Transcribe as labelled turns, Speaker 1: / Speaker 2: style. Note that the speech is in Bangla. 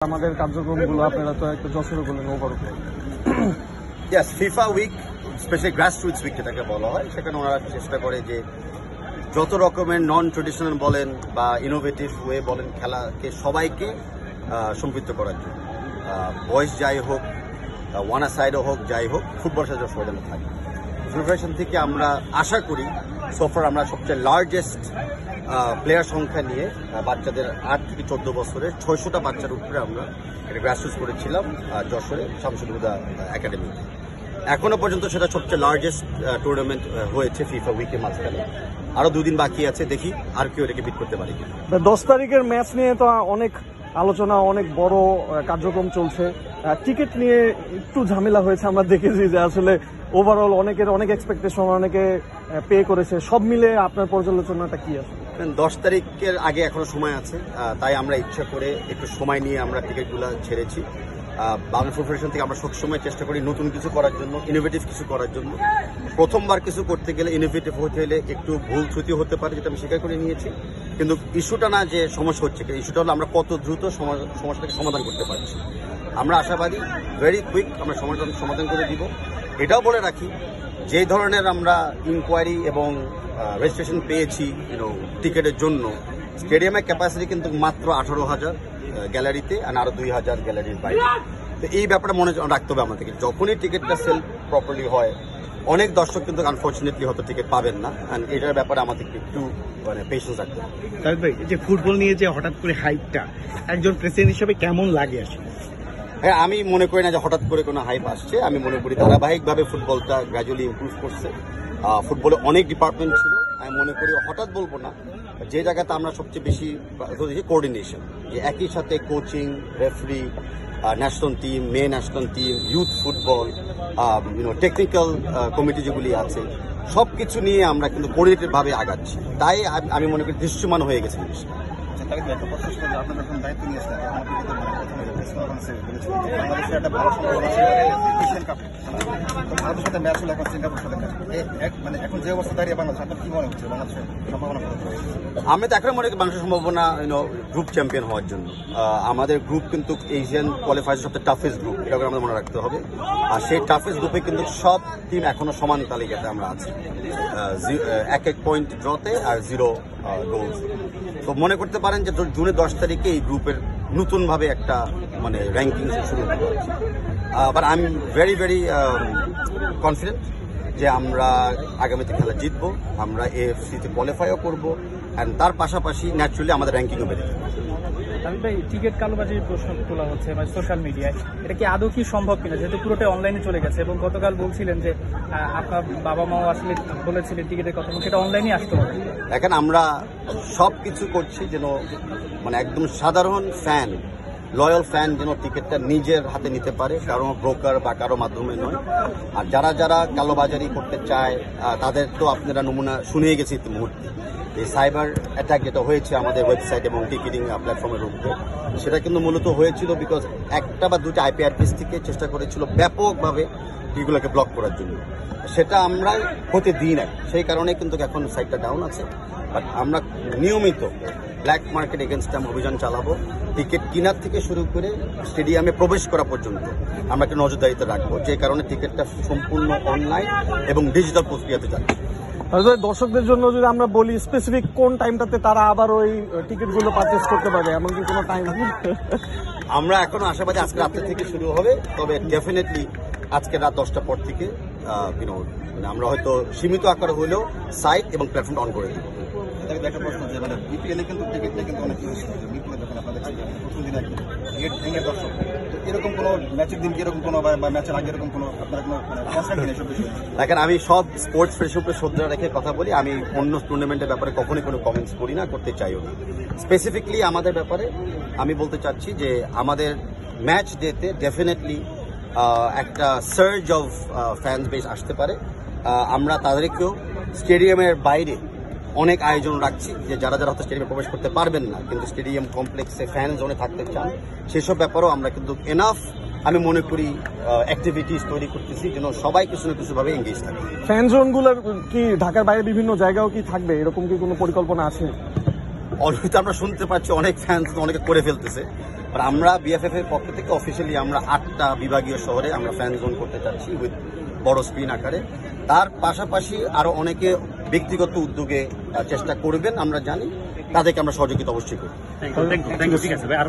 Speaker 1: আমাদের কার্যক্রমগুলো আপনারা তো একটা যশোরে বলেন overall.
Speaker 2: Yes, FIFA week specially grassroots week যেটাকে বলা হয়, সেখানে ওনারা চেষ্টা করে যে যত রকমের নন ট্রেডিশনাল বলেন বা ইনোভেটিভ ওয়ে বলেন খেলাকে সবাইকে সম্পৃক্ত করার জন্য, বয়স যাই হোক, ওয়ান সাইডও হোক, যাই হোক, ফুটবল সাথে সবাই যেন থাকে। ফেডারেশন থেকে আমরা আশা করি সোফার আমরা সবচেয়ে লার্জেস্ট প্লেয়ার সংখ্যা নিয়ে বাচ্চাদের 8 থেকে 14 বছরের 600টা বাচ্চার উপরে আমরা এটা গ্রাসরুটস করেছিলাম যশোরে শামসুল হুদা একাডেমিতে। এখনো পর্যন্ত সেটা সবচেয়ে লার্জেস্ট টুর্নামেন্ট হয়েছে ফিফা উইকের মাঝখানে। আরো 2 দিন বাকি আছে, দেখি আর কেউ এটাকে বিট করতে পারে কিনা।
Speaker 1: 10 তারিখের ম্যাচ নিয়ে তো অনেক আলোচনা, অনেক বড় কার্যক্রম চলছে। টিকিট নিয়ে একটু ঝামেলা হয়েছে, আমরা দেখেছি যে আসলে ওভারঅল অনেকের অনেক এক্সপেকটেশন, অনেকে পে করেছে। সব মিলে আপনার পর্যালোচনাটা কি আছে?
Speaker 2: 10 তারিখের আগে এখনো সময় আছে, তাই আমরা ইচ্ছা করে একটু সময় নিয়ে আমরা টিকিটগুলো ছেড়েছি। বাংলা ফুটবল ফেডারেশন থেকে আমরা সবসময় চেষ্টা করি নতুন কিছু করার জন্য, ইনোভেটিভ কিছু করার জন্য। প্রথমবার কিছু করতে গেলে, ইনোভেটিভ হতে হলে একটু ভুল ত্রুটি হতে পারে, যেটা আমি স্বীকার করে নিয়েছি। কিন্তু ইস্যুটা না যে সমস্যা হচ্ছে, ইস্যুটা হলো আমরা কত দ্রুত সমস্যাটাকে সমাধান করতে পারছি। আমরা আশাবাদী ভেরি কুইক আমরা সমাধান করে দিব। এটাও বলে রাখি, যে ধরনের আমরা ইনকোয়ারি এবং রেজিস্ট্রেশন পেয়েছি টিকিটের জন্য, স্টেডিয়ামের ক্যাপাসিটি কিন্তু মাত্র 18,000 গ্যালারিতে, আর আরো 2,000 গ্যালারির বাইরে। তো এই ব্যাপারটা মনে রাখতে হবে আমাদেরকে। যখনই টিকিটটা সেল প্রপারলি হয়, অনেক দর্শক কিন্তু আনফর্চুনেটলি হয়তো টিকিট পাবেন না, আর এটার ব্যাপারে আমাদেরকে একটু পেশেন্স রাখতে হবে।
Speaker 3: ভাই, যে ফুটবল নিয়ে যে হঠাৎ করে হাইপটা, একজন প্রেসিডেন্ট হিসেবে কেমন লাগে আসলে?
Speaker 2: হ্যাঁ, আমি মনে করি না যে হঠাৎ করে কোনো হাইপ আসছে। আমি মনে করি ধারাবাহিকভাবে ফুটবলটা গ্র্যাজুয়ালি ইমপ্রুভ করছে। ফুটবলে অনেক ডিপার্টমেন্ট ছিল, আমি মনে করি হঠাৎ বলবো না। যে জায়গাতে আমরা সবচেয়ে বেশি কোঅর্ডিনেশন, যে একই সাথে কোচিং, রেফারি, ন্যাশনাল টিম, মেয়ে national team, youth football, technical committee যেগুলি আছে, সবকিছু নিয়ে আমরা কিন্তু কোঅর্ডিনেটেড ভাবে আগাচ্ছি। তাই আমি মনে করি দৃশ্যমান হয়ে গেছে জিনিসটা। আমি তো এখন মনে করি বাংলাদেশের সম্ভাবনা গ্রুপ চ্যাম্পিয়ন হওয়ার জন্য। আমাদের গ্রুপ কিন্তু এশিয়ান কোয়ালিফায়ার সবচেয়ে টাফেস্ট গ্রুপ, এটা আমাদের মনে রাখতে হবে। আর সেই টাফেস্ট গ্রুপে কিন্তু সব টিম এখনো সমান তালিকাতে আমরা আছি, 1 পয়েন্ট ড্রতে আর 0 গোল। তো মনে করতে পারেন যে জুনের 10 তারিখে এই গ্রুপের নতুনভাবে একটা র্যাঙ্কিং শুরু হতে পারছে। But I am very very confident যে আমরা আগামীতে খেলা জিতবো, আমরা এএফসিতে কোয়ালিফাইও করবো, অ্যান্ড তার পাশাপাশি ন্যাচুরালি আমাদের র্যাঙ্কিংও বেড়ে যাবে।
Speaker 4: ভাই, টিকিট কালোবাজির প্রশ্ন তোলা হচ্ছে সোশ্যাল মিডিয়ায়, এটা কি আদৌ কি সম্ভব কিনা, যেহেতু পুরোটাই অনলাইনে চলে গেছে? এবং গতকাল বলছিলেন যে আপনার বাবা মাও আসলে বলেছিলেন টিকিটের কথা, সেটা অনলাইনে আসতে হবে।
Speaker 2: এখন আমরা সব কিছু করছি যেন একদম সাধারণ ফ্যান, লয়াল ফ্যান যেন টিকিটটা নিজের হাতে নিতে পারে, কারো ব্রোকার বা কারো মাধ্যমে নয়। আর যারা যারা কালোবাজারি করতে চায় তাদের তো আপনারা নমুনা শুনিয়ে গেছে মুহূর্তে। এই সাইবার অ্যাটাক যেটা হয়েছে আমাদের ওয়েবসাইট এবং টিকিটিং প্ল্যাটফর্মের উপরে, সেটা কিন্তু মূলত হয়েছিল বিকজ 1 বা 2টা আইপি অ্যাড্রেস থেকে চেষ্টা করেছিল ব্যাপকভাবে এগুলোকে ব্লক করার জন্য। সেটা আমরা হতে দিই নাই, সেই কারণে কিন্তু এখন সাইটটা ডাউন আছে। বাট আমরা নিয়মিত ব্ল্যাক মার্কেট এগেনস্টে আমরা অভিযান চালাবো। টিকিট কেনার থেকে শুরু করে স্টেডিয়ামে প্রবেশ করা পর্যন্ত আমরা একটা নজরদারিতে রাখবো, যে কারণে টিকিটটা সম্পূর্ণ অনলাইন এবং ডিজিটাল প্রক্রিয়াতে যাচ্ছে।
Speaker 1: দর্শকদের জন্য যদি আমরা বলি স্পেসিফিক কোন টাইমটাতে তারা আবার ওই টিকিটগুলো পারচেজ করতে পারবে, এমন কি কোনো টাইম?
Speaker 2: আমরা এখনো আশাবাদী আজকে রাত্রে থেকে শুরু হবে, তবে ডেফিনেটলি আজকে রাত 10টার পর থেকে আমরা হয়তো সীমিত আকারে হলেও সাইট এবং প্ল্যাটফর্ম অন করে দিব।
Speaker 5: একটা প্রশ্ন যে বিপিএল কিন্তু টিকিটটা কিন্তু অনেক যখন আপনাদের প্রথম দিন দর্শক, এরকম কোনো ম্যাচের দিন এরকম কোনো বা ম্যাচের আগে এরকম কোনো আপনারা কোনো
Speaker 2: দেখেন, আমি সব স্পোর্টস ফেডারেশনের উপরে শ্রদ্ধা রেখে কথা বলি। আমি অন্য টুর্নামেন্টের ব্যাপারে কখনোই কোনো কমেন্টস করি না, করতে চাইও না। স্পেসিফিকলি আমাদের ব্যাপারে আমি বলতে চাচ্ছি যে আমাদের ম্যাচ ডেতে ডেফিনেটলি একটা সার্জ অফ ফ্যান বেস আসতে পারে। আমরা তাদেরকেও স্টেডিয়ামের বাইরে অনেক আয়োজন রাখছি, যে যারা যারা হয়তো স্টেডিয়ামে প্রবেশ করতে পারবেন না কিন্তু স্টেডিয়াম কমপ্লেক্সে ফ্যান জোনে থাকতে চান, সেসব ব্যাপারেও আমরা কিন্তু এনাফ আমি মনে করি অ্যাক্টিভিটিস তৈরি করতেছি যেন সবাই কিছু না কিছুভাবে এঙ্গেজ থাকে।
Speaker 1: ফ্যান জোনগুলো কি ঢাকার বাইরে বিভিন্ন জায়গাও কি থাকবে, এরকম কি কোনো পরিকল্পনা আছে?
Speaker 2: অলরেডি আমরা শুনতে পাচ্ছি অনেক ফ্যান্স অনেকে করে ফেলতেছে। আর আমরা বিএফএফ এর পক্ষ থেকে অফিসিয়ালি আমরা 8টা বিভাগীয় শহরে আমরা ফ্যান জোন করতে চাচ্ছি উইথ বড় স্ক্রিন আকারে। তার পাশাপাশি আরো অনেকে ব্যক্তিগত উদ্যোগে চেষ্টা করবেন, আমরা জানি, তাদেরকে আমরা সহযোগিতা অবশ্যই করি।
Speaker 3: থ্যাংক ইউ ঠিক আছে ভাই, আর